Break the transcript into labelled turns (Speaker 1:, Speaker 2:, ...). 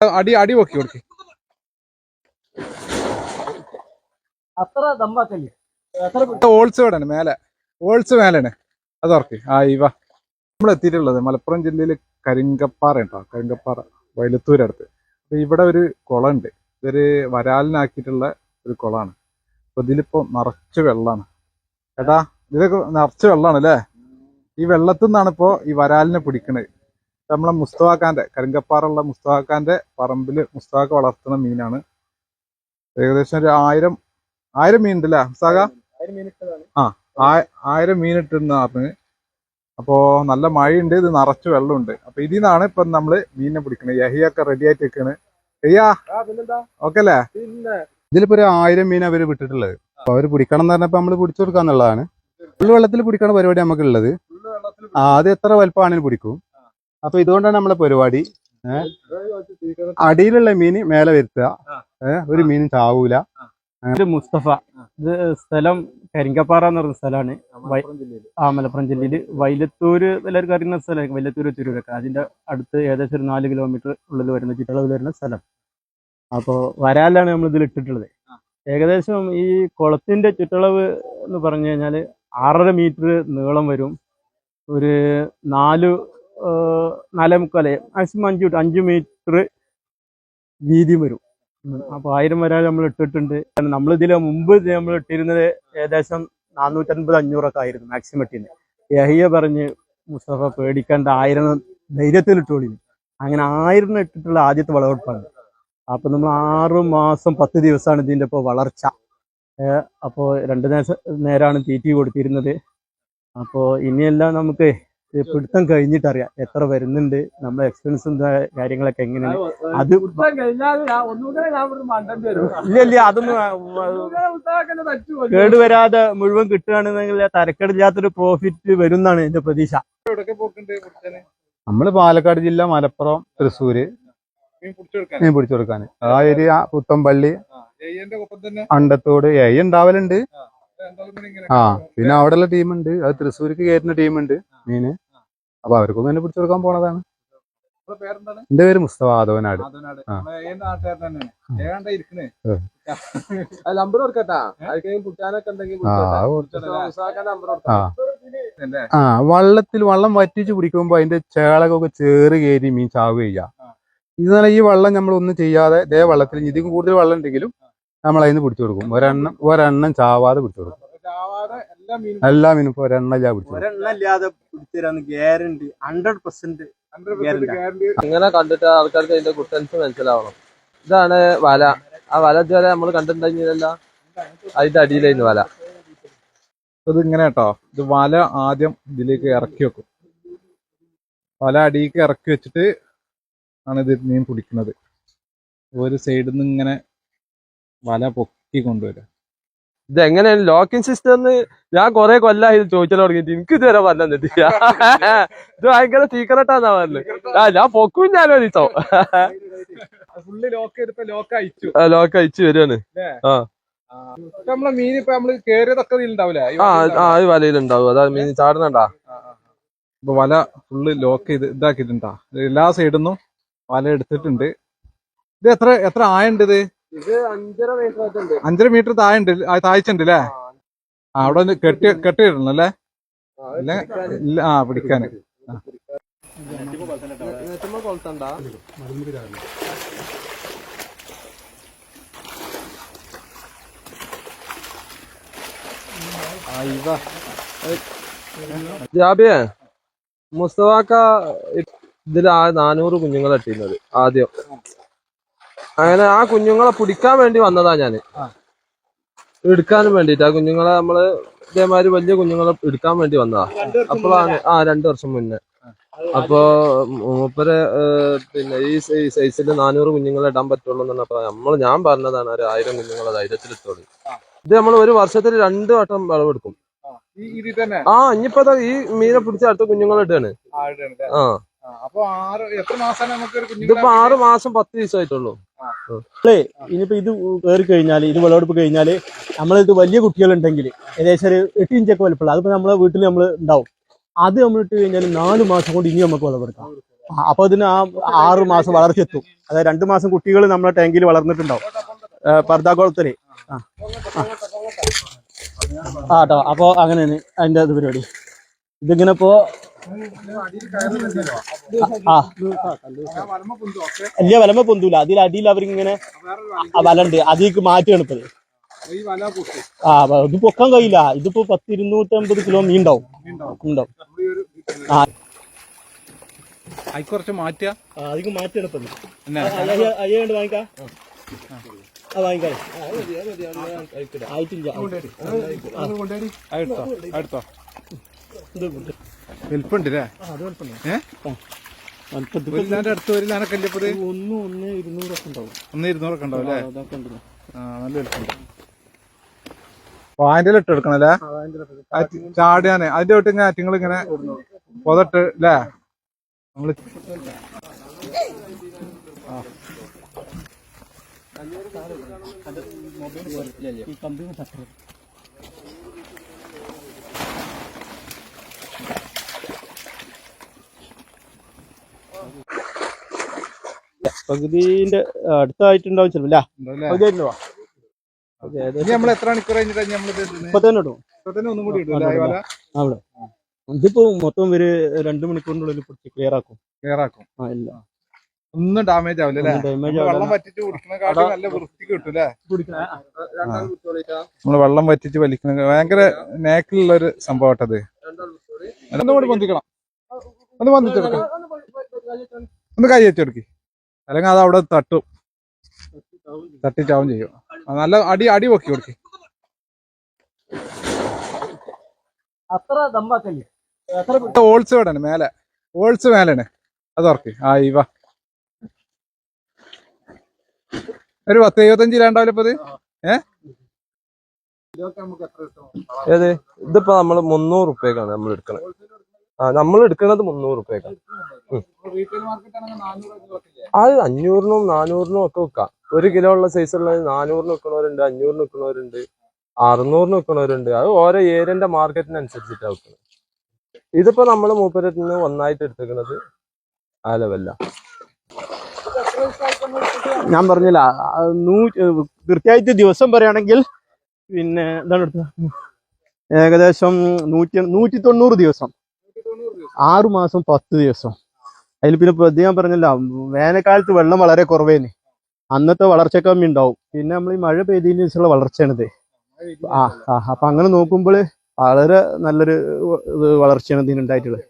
Speaker 1: അടി അടി പൊക്കി കൊടുക്കി
Speaker 2: അത്ര ദമ്പാക്കല്ലേ
Speaker 1: ഓൾസ് വേടാണ് മേലെ ഓൾസ് മേലാണ് അത് ഉറക്കി ഇവ നമ്മൾ എത്തിയിട്ടുള്ളത് മലപ്പുറം ജില്ലയിൽ കരിങ്കപ്പാറ ഉണ്ടോ കരിങ്കപ്പാറ വൈലത്തൂരടുത്ത് അപ്പൊ ഇവിടെ ഒരു കുളമുണ്ട് ഇതൊരു വരാലിനാക്കിയിട്ടുള്ള ഒരു കുളമാണ് അപ്പൊ ഇതിലിപ്പോ നിറച്ച് വെള്ളമാണ് ഏട്ടാ ഇതൊക്കെ നിറച്ച് വെള്ളമാണ് അല്ലേ ഈ വെള്ളത്തിൽ നിന്നാണ് ഇപ്പോ ഈ വരാലിനെ പിടിക്കണത് നമ്മളെ മുസ്തഫാഖാന്റെ കരിങ്കപ്പാറുള്ള മുസ്തഫാഖാന്റെ പറമ്പില് മുസ്തഫാഖ വളർത്തുന്ന മീനാണ് ഏകദേശം ഒരു 1000 മീൻ ഉണ്ട് അല്ലേ മുസ്തഫാഖ 1000 മീൻ ഇട്ടെന്ന് പറഞ്ഞ് അപ്പോ നല്ല മഴയുണ്ട് ഇത് നിറച്ച് വെള്ളമുണ്ട് അപ്പൊ ഇതിൽ നിന്നാണ് ഇപ്പൊ നമ്മള് മീനിനെ പിടിക്കണത് യഹിയൊക്കെ റെഡി ആയിട്ട് വെക്കാണ് ഓക്കെ അല്ലേ
Speaker 3: ഇതിലിപ്പോ ഒരു 1000 മീൻ അവര് വിട്ടിട്ടുള്ളത് അപ്പൊ അവര് പിടിക്കണം എന്ന് പറഞ്ഞപ്പോ നമ്മള് പിടിച്ചു കൊടുക്കാന്നുള്ളതാണ് ഫുള്ള് വെള്ളത്തിൽ പിടിക്കണ പരിപാടി നമുക്കുള്ളത് അത് എത്ര വലുപ്പമാണെങ്കിലും പിടിക്കും അപ്പൊ ഇതുകൊണ്ടാണ് നമ്മളെ പരിപാടി അടിയിലുള്ള മീന് മേലെ വരുത്തുക ഒരു മീനും ചാവൂല.
Speaker 2: ഇത് മുസ്തഫ, ഇത് സ്ഥലം കരിങ്കപ്പാറ എന്ന് പറയുന്ന സ്ഥലമാണ് മലപ്പുറം ജില്ലയിൽ വൈലത്തൂര് എല്ലാവർക്കും അറിയുന്ന സ്ഥലം വൈലത്തൂര് തിരൂരൊക്കെ അതിന്റെ അടുത്ത് ഏകദേശം ഒരു 4 കിലോമീറ്റർ ഉള്ളിൽ വരുന്ന ചുറ്റളവിൽ വരുന്ന സ്ഥലം. അപ്പോൾ വരാലാണ് നമ്മൾ ഇതിൽ ഇട്ടിട്ടുള്ളത്. ഏകദേശം ഈ കുളത്തിന്റെ ചുറ്റളവ് എന്ന് പറഞ്ഞു കഴിഞ്ഞാൽ 6.5 മീറ്റർ നീളം വരും, ഒരു 4.25 മാക്സിമം 5 മീറ്റർ വീതിയും വരും. അപ്പോൾ 1000 വരാൽ നമ്മൾ ഇട്ടിട്ടുണ്ട്. നമ്മളിതിൽ മുമ്പ് നമ്മൾ ഇട്ടിരുന്നത് ഏകദേശം 450-500 ആയിരുന്നു മാക്സിമം ഇട്ടിരുന്നത്. യഹിയ പറഞ്ഞ് മുസ്തഫ പേടിക്കേണ്ട 1000 ധൈര്യത്തിൽ ഇട്ടോളി. അങ്ങനെ 1000 ഇട്ടിട്ടുള്ള ആദ്യത്തെ വിളവെടുപ്പാണ്. അപ്പൊ നമ്മൾ 6 മാസം 10 ദിവസമാണ് ഇതിന്റെ ഇപ്പോൾ വളർച്ച. അപ്പോൾ 2 നേരമാണ് തീറ്റി കൊടുത്തിരുന്നത്. അപ്പോൾ ഇനിയെല്ലാം നമുക്ക് പിടുത്തം കഴിഞ്ഞിട്ടറിയാം എത്ര വരുന്നുണ്ട്, നമ്മുടെ എക്സ്പെൻസും കാര്യങ്ങളൊക്കെ എങ്ങനെയാണ്. അത് ഇല്ല അതൊന്നും കേടുവരാതെ മുഴുവൻ കിട്ടുകയാണെന്നെങ്കിൽ തരക്കേടില്ലാത്തൊരു പ്രോഫിറ്റ് വരും എന്നാണ് എന്റെ പ്രതീക്ഷ.
Speaker 3: നമ്മള് പാലക്കാട് ജില്ല, മലപ്പുറം, തൃശ്ശൂര് മീൻ പിടിച്ചു കൊടുക്കാൻ ആ ഏരിയ, പുത്തമ്പള്ളി, അണ്ടത്തോട് ഉണ്ടാവലുണ്ട്. പിന്നെ അവിടെയുള്ള ടീമുണ്ട്, അത് തൃശ്ശൂർക്ക് കയറ്റുന്ന ടീമുണ്ട് മീന്. അപ്പൊ അവർക്കൊന്നും തന്നെ പിടിച്ചു കൊടുക്കാൻ പോണതാണ്. എന്റെ പേര് മുസ്തഫ ആദവനാട്. വള്ളം വറ്റിച്ച് പിടിക്കുമ്പോ അതിന്റെ ചേളകൊക്കെ ചേറ് കയറി മീൻ ചാവുക ചെയ്യാ. ഇതുപോലെ ഈ വെള്ളം നമ്മൾ ഒന്നും ചെയ്യാതെ ഇതേ വെള്ളത്തിൽ ഇതിക്കും കൂടുതൽ വെള്ളം ഉണ്ടെങ്കിലും നമ്മൾ അതിന് പിടിച്ചു കൊടുക്കും. ഒരെണ്ണം ചാവാതെ പിടിച്ചു കൊടുക്കും. എല്ലാ മീനും ഇപ്പൊ ഒരെണ്ണല്ലാതെ
Speaker 2: ഗ്യാരണ്ടി 100%.
Speaker 4: ഇങ്ങനെ കണ്ടിട്ട് ആൾക്കാർക്ക് അതിന്റെ കുട്ടൻസ് മനസ്സിലാവണം. ഇതാണ് വല. ആ വല ഇതുവരെ നമ്മൾ കണ്ടിട്ടുണ്ടെങ്കിലല്ല, അതിന്റെ അടിയിലായിരുന്നു വല.
Speaker 1: ഇത് ഇങ്ങനെ കേട്ടോ, ഇത് വല ആദ്യം ഇതിലേക്ക് ഇറക്കി വെക്കും. വല അടിയിലേക്ക് ഇറക്കി വെച്ചിട്ട് ആണ് ഇത് മീൻ പിടിക്കുന്നത്. ഒരു സൈഡിൽ നിന്ന് ഇങ്ങനെ വല പൊക്കി കൊണ്ടുവരാം.
Speaker 4: ഇത് എങ്ങനെയാണ് ലോക്കിംഗ് സിസ്റ്റം ഞാൻ കുറെ കൊല്ലമായി ചോദിച്ചാൽ തുടങ്ങിയിട്ട് എനിക്ക് ഇതുവരെ പറഞ്ഞിട്ടില്ല. ഇത് ഭയങ്കര സീക്രട്ടാന്നാ പറഞ്ഞത്. ഞാൻ പൊക്കും ഞാനോ ദിവസം ലോക്ക് അയച്ചു വരികയാണ്.
Speaker 1: നമ്മളെ മീൻ ഇപ്പൊ നമ്മള് കേറിയതൊക്കെ ഉണ്ടാവില്ലേ?
Speaker 4: അത് വലയിലുണ്ടാവും. അതാ മീൻ ചാടുന്നുണ്ടാ.
Speaker 1: ഇപ്പൊ വല ഫുള്ള് ലോക്ക് ചെയ്ത് ഇതാക്കിയിട്ടുണ്ടാ. എല്ലാ സൈഡിൽ നിന്നും വല എടുത്തിട്ടുണ്ട്. ഇത് എത്ര ആയുണ്ട്? ഇത് 5.5 മീറ്റർ താഴ്ചയുണ്ട് അല്ലേ? അവിടെ ഒന്ന് കെട്ടിയിടണം അല്ലേ? പിടിക്കാന്
Speaker 4: ജാബിയെ, മുസ്തഫാക്ക ഇതിൽ 400 കുഞ്ഞുങ്ങളെ ഇട്ടിരുന്നത് ആദ്യം. അങ്ങനെ ആ കുഞ്ഞുങ്ങളെ പിടിക്കാൻ വേണ്ടി വന്നതാ ഞാന്, എടുക്കാനും വേണ്ടിട്ട്. ആ കുഞ്ഞുങ്ങളെ നമ്മള് ഇതേമാതിരി വലിയ കുഞ്ഞുങ്ങളെ എടുക്കാൻ വേണ്ടി വന്നതാ. അപ്പോഴാണ് 2 വർഷം മുന്നേ. അപ്പൊ മൂപ്പര് പിന്നെ ഈ സൈസിൽ 400 കുഞ്ഞുങ്ങളെ ഇടാൻ പറ്റുള്ളൂ എന്ന് പറഞ്ഞപ്പോ ഞാൻ പറഞ്ഞതാണ് ഒരു 1000 കുഞ്ഞുങ്ങളെ ധൈര്യത്തിലെത്തോളൂ. ഇത് നമ്മൾ ഒരു വർഷത്തിൽ 2 വട്ടം വിളവെടുക്കും. ഇനിയിപ്പോ ഈ മീനെ പിടിച്ച അടുത്ത കുഞ്ഞുങ്ങളെ ഇട്ടാണ്. ഇതിപ്പോ 6 മാസം 10 ദിവസമായിട്ടുള്ളൂ.
Speaker 2: ഇനിയിപ്പോ ഇത് കയറി കഴിഞ്ഞാല്, ഇത് വിളവെടുപ്പ് കഴിഞ്ഞാല് നമ്മളിത് വലിയ കുട്ടികളുണ്ടെങ്കിൽ ഏകദേശം ഒരു 8 ഇഞ്ചൊക്കെ വലുപ്പമുള്ള അതിപ്പോ നമ്മളെ വീട്ടിൽ നമ്മൾ ഉണ്ടാവും. അത് നമ്മൾ ഇട്ട് കഴിഞ്ഞാൽ 4 മാസം കൊണ്ട് ഇനി നമുക്ക് വിളവെടുക്കാം. അപ്പൊ ഇതിന് ആ 6 മാസം വളർച്ച എത്തും. അതായത് 2 മാസം കുട്ടികൾ നമ്മളെ ടാങ്കിൽ വളർന്നിട്ടുണ്ടാവും. പർദ്ദാകുളത്തില് കേട്ടോ. അപ്പൊ അങ്ങനെയാണ് അതിന്റെ ഇത് പരിപാടി. ഇതിങ്ങനെ ഇപ്പോ വലിയ വലമ പൊന്തൂല. അടിയിൽ അവരിങ്ങനെ വലണ്ട് അതിലേക്ക് മാറ്റുകയാണ് ഇപ്പത്. ഇത് പൊക്കാൻ കഴിയില്ല. ഇതിപ്പോ 250 കിലോ മീൻ ഉണ്ടാവും.
Speaker 1: കുറച്ച് മാറ്റിയാ
Speaker 2: അതിക്ക് മാറ്റുകയാണ് ഇപ്പൊ. അയ്യാണ്ട് വാങ്ങിക്കാം. വാങ്ങിക്കാം. ആയിട്ടില്ല.
Speaker 1: അടുത്തോ വലിപ്പുണ്ട് അല്ലേ? അടുത്ത് വരില്ല കല്യപ്പത്
Speaker 2: 1,200 ഉണ്ടാവും.
Speaker 1: 1,200 ഉണ്ടാവും അല്ലേ? നല്ല വലിപ്പുണ്ട്. വാൻ്റെ ഇട്ട് എടുക്കണല്ലേ? ചാടിയാനെ അതിന്റെ തൊട്ട് ഇങ്ങനെ ആറ്റിങ്ങൾ ഇങ്ങനെ പൊതട്ട് അല്ലേ? നമ്മള്
Speaker 2: പകുതിന്റെ അടുത്തായിട്ടുണ്ടാവും ചിലപ്പോ.
Speaker 1: നമ്മൾ എത്ര മണിക്കൂർ കഴിഞ്ഞിട്ട്
Speaker 2: ഇപ്പൊ തന്നെ ഇടും.
Speaker 1: ഒന്നും കൂടി ഇടും
Speaker 2: അവിടെ ഇതിപ്പോ മൊത്തം ഒരു 2 മണിക്കൂറിനുള്ളിൽ ക്ലിയർ ആക്കും. ഇല്ല
Speaker 1: ഒന്നും ഡാമേജ് ആവില്ല. വെള്ളം വറ്റിച്ച് കുടിക്കണ നല്ല വൃത്തിക്ക് കിട്ടും അല്ലേ? നമ്മള് വെള്ളം വറ്റിച്ച് വലിക്കുന്ന ഭയങ്കര നേക്കിലുള്ള ഒരു സംഭവം അത്. ഒന്നുകൂടി പൊന്തിക്കണം. ഒന്ന് പൊന്തിച്ചെടുക്കാം. ഒന്ന് കൈ വെച്ചെടുക്കി. അല്ലെങ്കിൽ അത് അവിടെ തട്ടിച്ചാവും ചെയ്യും. നല്ല അടി പൊക്കി കൊടുക്കി. ഹോൾസ് വേടാണ് മേലെ. ഹോൾസ് മേലാണ്. അത് ഉറക്കി. ഇവ ഒരു 10-75 ഉണ്ടാവില്ല ഇപ്പൊ ഇത്.
Speaker 4: ഏത് ഇതിപ്പോ നമ്മള് 300 റുപ്യക്കാണ് നമ്മൾ എടുക്കണത്. നമ്മൾ എടുക്കണത് 300 റുപ്യക്കാണ്. അത് 500-നും 400-നും ഒക്കെ വെക്കാം. 1 കിലോ ഉള്ള സൈസ് ഉള്ളത് 400-ന് വെക്കണവരുണ്ട്, 500-ന് വെക്കണവരുണ്ട്, 600-ന് വെക്കണവരുണ്ട്. അത് ഓരോ ഏരിയന്റെ മാർക്കറ്റിനനുസരിച്ചിട്ടാണ് വെക്കുന്നത്. ഇതിപ്പോ നമ്മള് മൂപ്പരത്തിന് ഒന്നായിട്ട് എടുത്തേക്കുന്നത് ആ ലെവല്ല.
Speaker 2: ഞാൻ പറഞ്ഞില്ല, കൃത്യമായിട്ട് ദിവസം പറയുകയാണെങ്കിൽ പിന്നെ എന്താണ് എടുത്തത്, ഏകദേശം 190 ദിവസം, 6 മാസം 10 ദിവസം. അതിൽ പിന്നെ ഞാൻ പറഞ്ഞില്ല, വേനൽക്കാലത്ത് വെള്ളം വളരെ കുറവേന്, അന്നത്തെ വളർച്ച കമ്മി ഉണ്ടാവും. പിന്നെ നമ്മൾ ഈ മഴ പെയ്തതിന് ശേഷമുള്ള വളർച്ചയാണിത്. അപ്പൊ അങ്ങനെ നോക്കുമ്പോൾ വളരെ നല്ലൊരു വളർച്ചയാണ് ഇതിനുണ്ടായിട്ടുള്ളത്.